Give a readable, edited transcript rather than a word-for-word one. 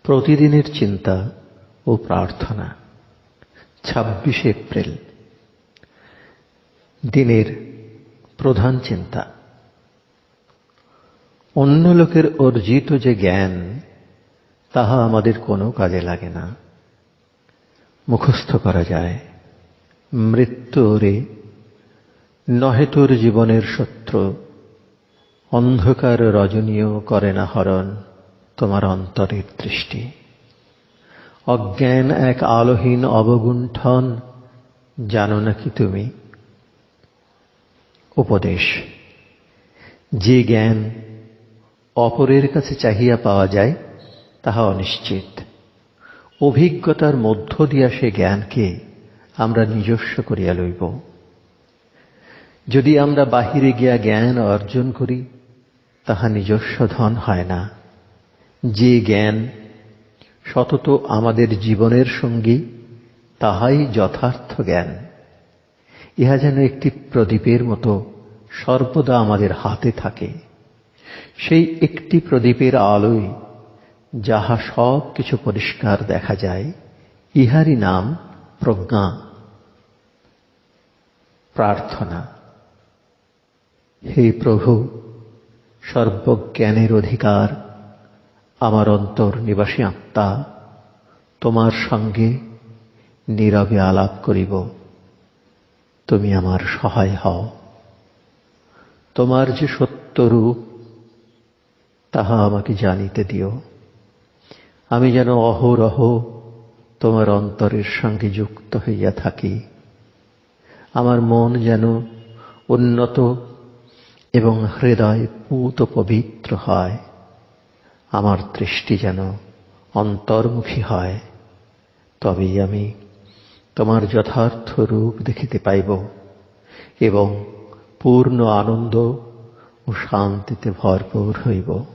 প্রতিদিনের চিন্তা ও প্রার্থনা। 26 এপ্রিল। দিনের প্রধান চিন্তা। অন্য লোকের অর্জিত যে জ্ঞান, তাহা আমাদের কোনো কাজে লাগে না। মুখস্থ করা যায়, মৃত্যু ওরে নহে তোর জীবনের শত্রু, অন্ধকার রজনীও করে না হরণ তোমার অন্তরের দৃষ্টি। অজ্ঞান এক আলোহীন অবগুণ্ঠন, জানো নাকি তুমি? উপদেশ। যে জ্ঞান অপরের কাছে চাহিয়া পাওয়া যায়, তাহা অনিশ্চিত। অভিজ্ঞতার মধ্য দিয়া সে জ্ঞানকে আমরা নিজস্ব করিয়া লইব। যদি আমরা বাহিরে গিয়া জ্ঞান অর্জন করি, তাহা নিজস্ব ধন হয় না। যে জ্ঞান সতত আমাদের জীবনের সঙ্গী, তাহাই যথার্থ জ্ঞান। ইহা যেন একটি প্রদীপের মতো সর্বদা আমাদের হাতে থাকে। সেই একটি প্রদীপের আলোয় যাহা সব কিছু পরিষ্কার দেখা যায়, ইহারই নাম প্রজ্ঞা। প্রার্থনা। হে প্রভু, সর্বজ্ঞানের অধিকার আমার অন্তর নিবাসী আত্মা, তোমার সঙ্গে নীরবে আলাপ করিব। তুমি আমার সহায় হও। তোমার যে সত্য রূপ, তাহা আমাকে জানিতে দিও। আমি যেন অহরহ তোমার অন্তরের সঙ্গে যুক্ত হইয়া থাকি। আমার মন যেন উন্নত এবং হৃদয় পূত পবিত্র হয়। আমার দৃষ্টি যেন অন্তর্মুখী হয়। তবেই আমি তোমার যথার্থ রূপ দেখিতে পাইব এবং পূর্ণ আনন্দ ও শান্তিতে ভরপুর হইব।